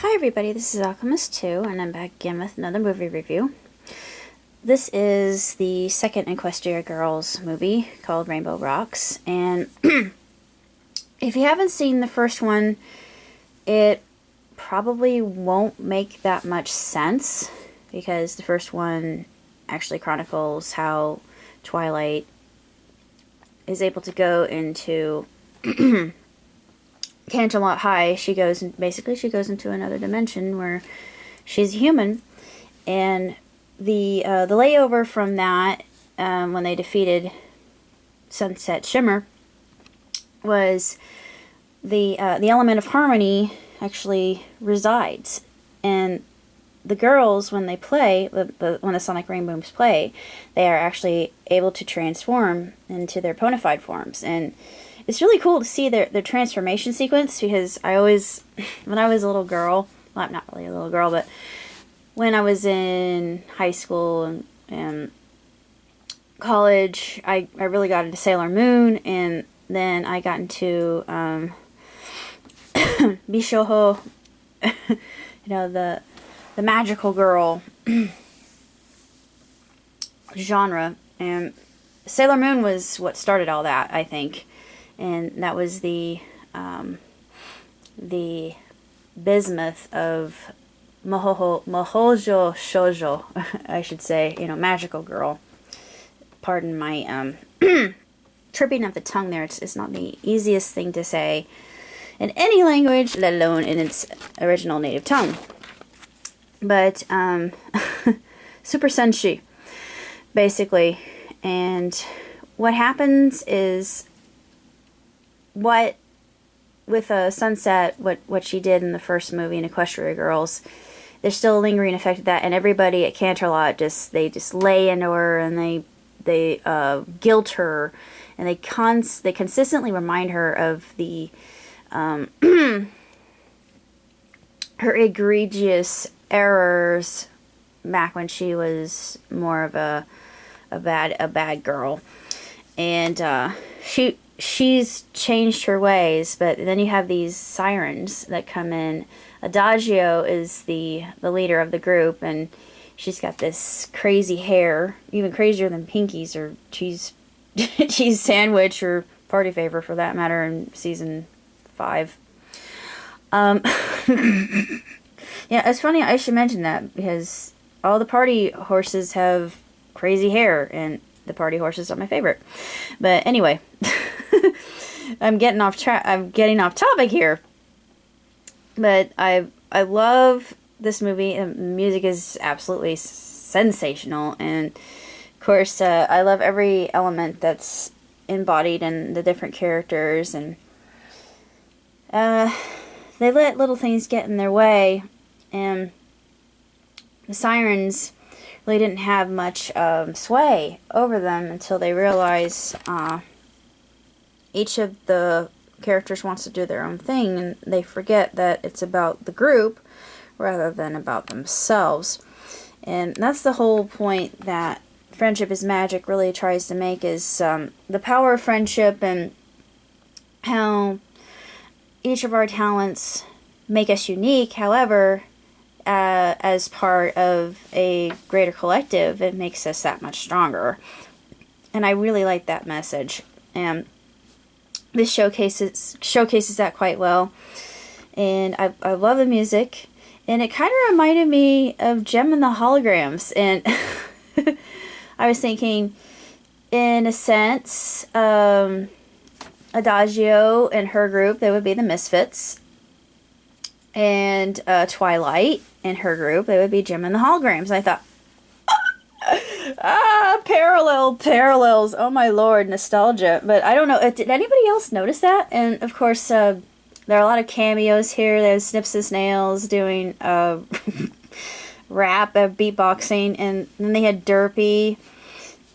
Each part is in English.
Hi everybody, this is Alchemist2, and I'm back again with another movie review. This is the second Equestria Girls movie called Rainbow Rocks, and if you haven't seen the first one, it probably won't make that much sense, because the first one actually chronicles how Twilight is able to go into Canterlot High. She goes into another dimension where she's a human, and the layover from that, when they defeated Sunset Shimmer, was the element of harmony actually resides, and the girls, when they play, when the Sonic Rainbows play, they are actually able to transform into their bona fide forms, and it's really cool to see their transformation sequence, because I always, when I was a little girl, well, I'm not really a little girl, but when I was in high school and college, I really got into Sailor Moon, and then I got into Bishoho, the magical girl genre, and Sailor Moon was what started all that, I think. And that was the bismuth of Mahoujo Shoujo, I should say, magical girl. Pardon my tripping of the tongue there. It's not the easiest thing to say in any language, let alone in its original native tongue. But super senshi, basically. And what happens is, with Sunset, what she did in the first movie in Equestria Girls, there's still a lingering effect of that, and everybody at Canterlot just lay into her, and they guilt her, and they consistently remind her of the her egregious errors back when she was more of a bad girl, and she's changed her ways. But then you have these sirens that come in. Adagio is the leader of the group, and she's got this crazy hair, even crazier than Pinky's or cheese sandwich or party favor for that matter in season 5. Yeah, it's funny I should mention that, because all the party horses have crazy hair, and the party horses are my favorite. But anyway, I'm getting off topic here. But I love this movie. The music is absolutely sensational, and of course I love every element that's embodied in the different characters, and they let little things get in their way, and the sirens really didn't have much sway over them until they realize each of the characters wants to do their own thing, and they forget that it's about the group rather than about themselves. And that's the whole point that Friendship is Magic really tries to make, is the power of friendship, and how each of our talents make us unique. However, as part of a greater collective, it makes us that much stronger. And I really like that message, and this showcases that quite well. And I love the music, and it kind of reminded me of Gem and the Holograms. And I was thinking, in a sense, Adagio and her group, they would be the Misfits, and Twilight and her group, they would be Gem and the Holograms. And I thought, parallels, oh my lord, nostalgia. But I don't know, did anybody else notice that? And of course, there are a lot of cameos here. There's Snips and Snails doing rap, beatboxing, and then they had Derpy.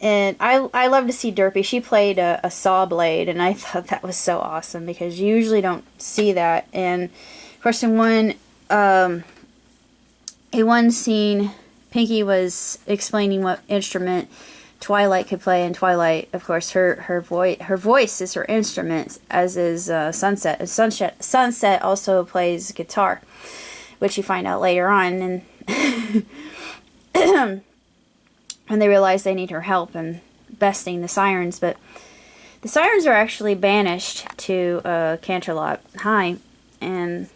And I love to see Derpy. She played a saw blade, and I thought that was so awesome, because you usually don't see that. And of course, in one scene, Pinky was explaining what instrument Twilight could play, and Twilight, of course, her voice is her instrument, as is Sunset. Sunset also plays guitar. which you find out later on, and when they realize they need her help in besting the sirens. But the sirens are actually banished to Canterlot High, and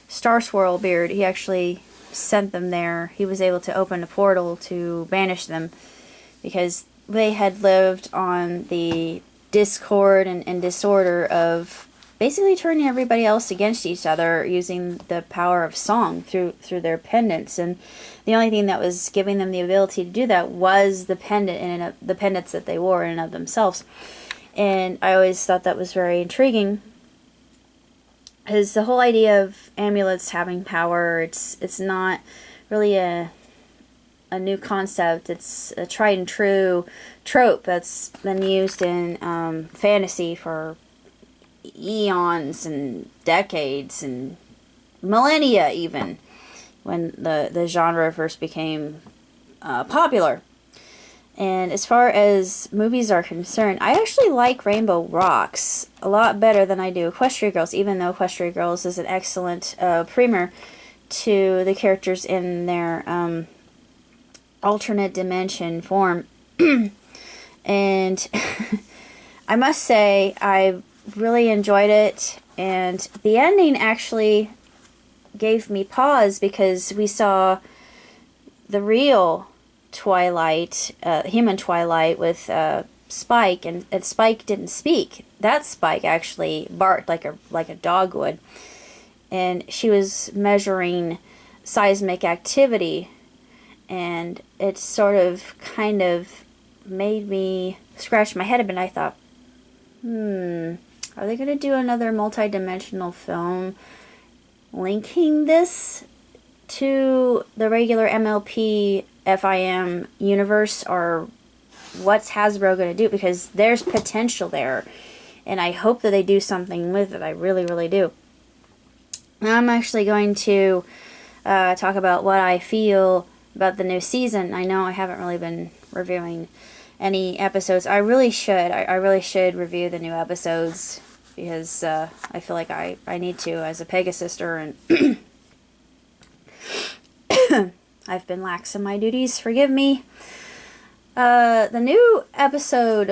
Starswirlbeard, he actually sent them there. He was able to open a portal to banish them because they had lived on the discord and disorder of basically turning everybody else against each other using the power of song through their pendants. And the only thing that was giving them the ability to do that was the the pendants that they wore in and of themselves. And I always thought that was very intriguing, because the whole idea of amulets having power, it's not really a new concept. It's a tried and true trope that's been used in fantasy for eons and decades and millennia, even when the genre first became popular. And as far as movies are concerned, I actually like Rainbow Rocks a lot better than I do Equestria Girls, even though Equestria Girls is an excellent primer to the characters in their alternate dimension form. And I must say, I really enjoyed it, and the ending actually gave me pause, because we saw the real Twilight, human Twilight, with Spike, and Spike didn't speak. That Spike actually barked like a dog would, and she was measuring seismic activity, and it sort of kind of made me scratch my head a bit. And I thought, are they going to do another multi-dimensional film linking this to the regular MLP FIM universe, or what's Hasbro going to do? Because there's potential there, and I hope that they do something with it. I really, really do. Now I'm actually going to talk about what I feel about the new season. I know I haven't really been reviewing any episodes. I really should. I really should review the new episodes, because I feel like I need to as a Pegasister, and I've been lax in my duties. Forgive me. The new episode,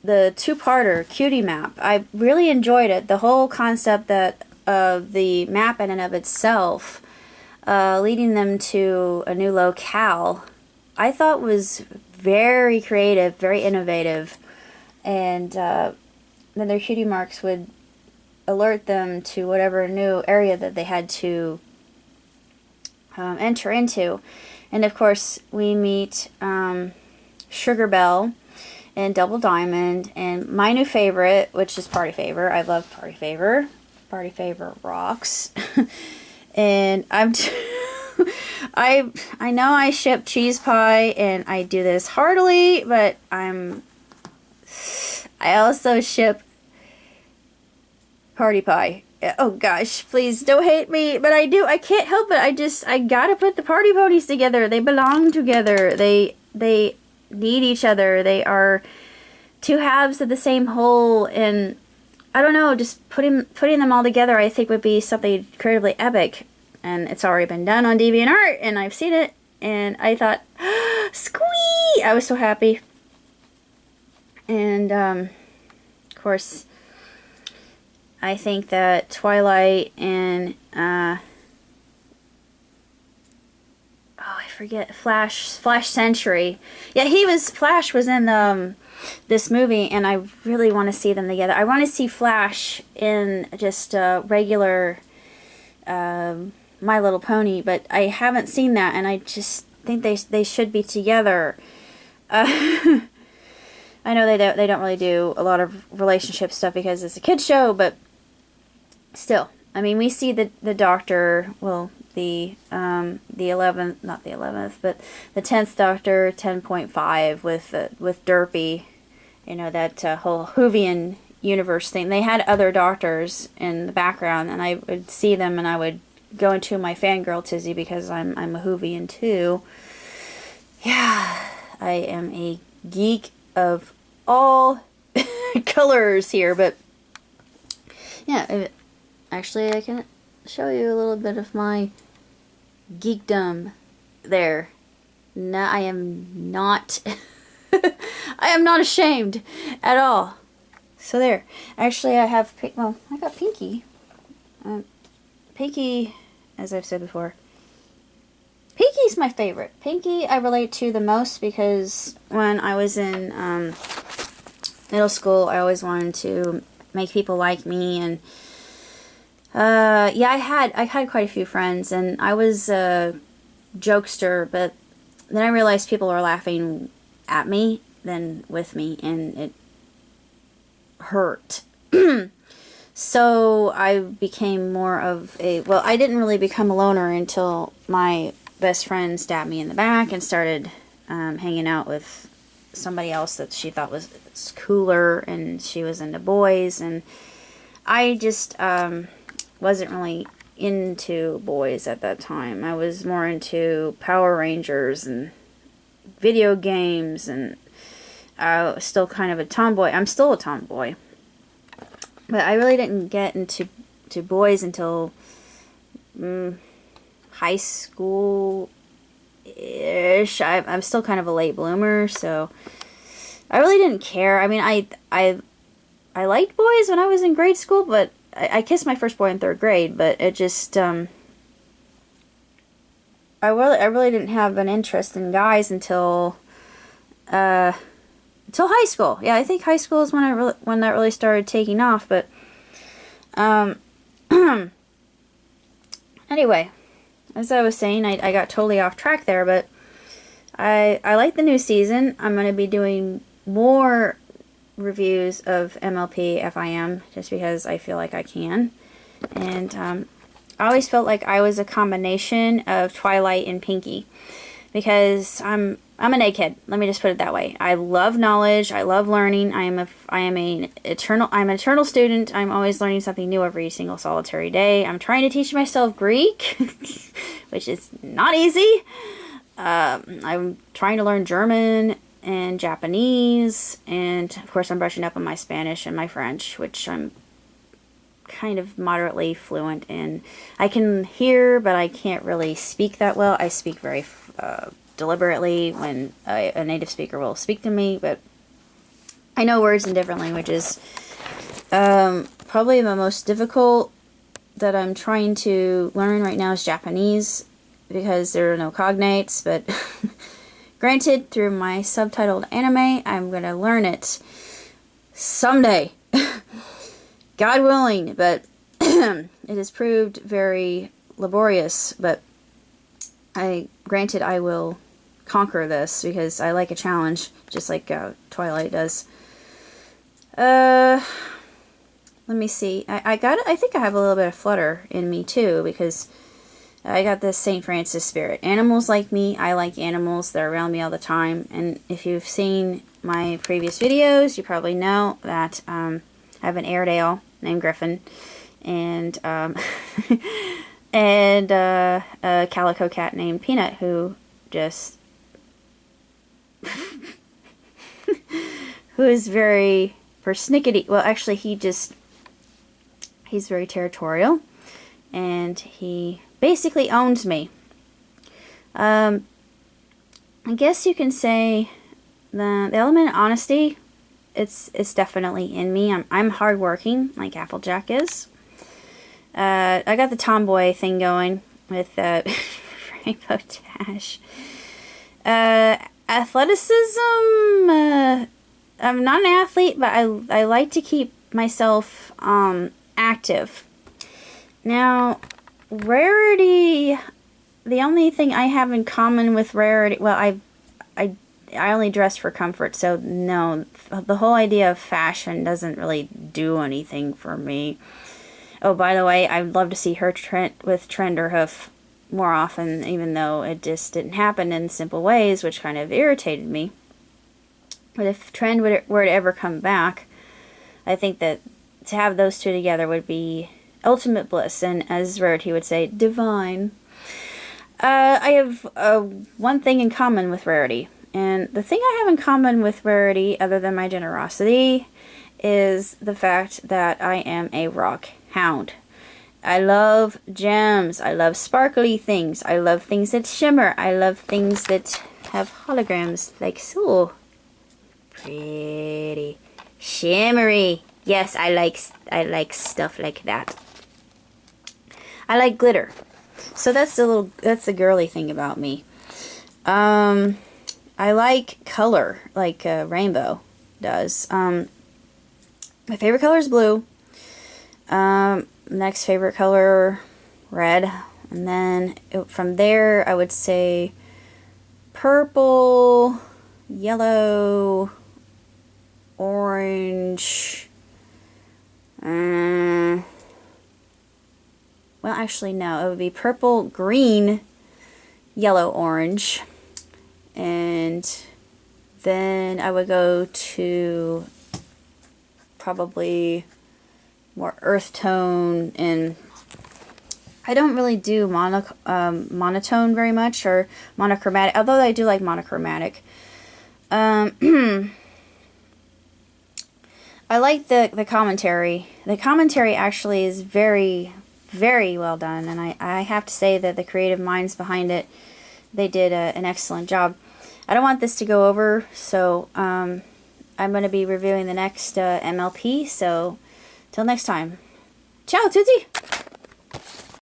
the two-parter Cutie map, I really enjoyed it. The whole concept that of the map in and of itself, leading them to a new locale, I thought was very creative, very innovative, and then their cutie marks would alert them to whatever new area that they had to enter into. And of course we meet Sugar Belle and Double Diamond, and my new favorite, which is Party Favor. I love Party Favor. Party Favor rocks. And I know I ship cheese pie, and I do this heartily, but I also ship Party Pie. Oh gosh, please don't hate me, but I do. I can't help it. I gotta put the Party Ponies together. They belong together. They need each other. They are two halves of the same whole, and I don't know, just putting them all together, I think, would be something incredibly epic. And it's already been done on DeviantArt, and I've seen it, and I thought, squee! I was so happy. And of course, I think that Twilight and I forget, Flash Century. Yeah, Flash was in this movie, and I really want to see them together. I want to see Flash in just regular My Little Pony, but I haven't seen that, and I just think they should be together. I know they don't really do a lot of relationship stuff because it's a kids show, but still, I mean, we see the Doctor, well, the 11th, not the 11th, but the 10th Doctor, 10.5 with Derpy, you know, that whole Whovian universe thing. They had other Doctors in the background, and I would see them, and I would go into my fangirl tizzy because I'm a Whovian too. Yeah, I am a geek of all colors here, but yeah, actually I can show you a little bit of my geekdom there. No, I am not I am not ashamed at all. So there. Actually, I have, well, I got Pinky. Pinky, as I've said before, Pinky's my favorite. Pinky I relate to the most because when I was in middle school, I always wanted to make people like me, and yeah, I had quite a few friends, and I was a jokester, but then I realized people were laughing at me than with me, and it hurt. So I became more of a, well, I didn't really become a loner until my best friend stabbed me in the back and started hanging out with somebody else that she thought was cooler, and she was into boys, and I just wasn't really into boys at that time. I was more into Power Rangers and video games, and I was still kind of a tomboy. I'm still a tomboy. But I really didn't get into boys until high school-ish. I'm still kind of a late bloomer, so I really didn't care. I mean, I liked boys when I was in grade school, but I kissed my first boy in 3rd grade, but it just, I really didn't have an interest in guys until high school. Yeah, I think high school is when that really started taking off. But anyway, as I was saying, I got totally off track there. But I like the new season. I'm going to be doing more reviews of MLP FIM just because I feel like I can. And I always felt like I was a combination of Twilight and Pinky, because I'm an egghead. Let me just put it that way. I love knowledge. I love learning. I'm an eternal student. I'm always learning something new every single solitary day. I'm trying to teach myself Greek, which is not easy. I'm trying to learn German and Japanese, and of course I'm brushing up on my Spanish and my French, which I'm kind of moderately fluent in. I can hear, but I can't really speak that well. I speak very deliberately when a native speaker will speak to me, but I know words in different languages. Probably the most difficult that I'm trying to learn right now is Japanese, because there are no cognates, but granted, through my subtitled anime, I'm going to learn it someday. God willing, but it has proved very laborious, but granted I will conquer this because I like a challenge, just like Twilight does. Let me see. I think I have a little bit of flutter in me too, because I got this St. Francis spirit. Animals like me. I like animals. They're around me all the time. And if you've seen my previous videos, you probably know that I have an Airedale named Griffin, and and a calico cat named Peanut, who just who is very persnickety. Well, actually, he's very territorial, and he basically owns me. I guess you can say the element of honesty, it's definitely in me. I'm hardworking, like Applejack is. I got the tomboy thing going with Rainbow Dash. Athleticism, I'm not an athlete, but I like to keep myself active. Now, Rarity, the only thing I have in common with Rarity, well, I only dress for comfort, so no, the whole idea of fashion doesn't really do anything for me. Oh, by the way, I'd love to see her with Trenderhoof more often, even though it just didn't happen in simple ways, which kind of irritated me. But if Trend were to ever come back, I think that to have those two together would be ultimate bliss, and as Rarity would say, divine. I have one thing in common with Rarity, and the thing I have in common with Rarity, other than my generosity, is the fact that I am a rock hound. I love gems. I love sparkly things. I love things that shimmer. I love things that have holograms like so. Pretty. Shimmery. Yes, I like stuff like that. I like glitter. So that's the girly thing about me. I like color like rainbow does. My favorite color is blue. Next favorite color, red. And then from there, I would say purple, yellow, orange. Well, actually, no. It would be purple, green, yellow, orange. And then I would go to probably more earth tone, and I don't really do monotone very much, or monochromatic, although I do like monochromatic. I like the commentary. The commentary actually is very, very well done, and I have to say that the creative minds behind it, they did an excellent job. I don't want this to go over, so I'm going to be reviewing the next MLP, so till next time. Ciao, Tutti!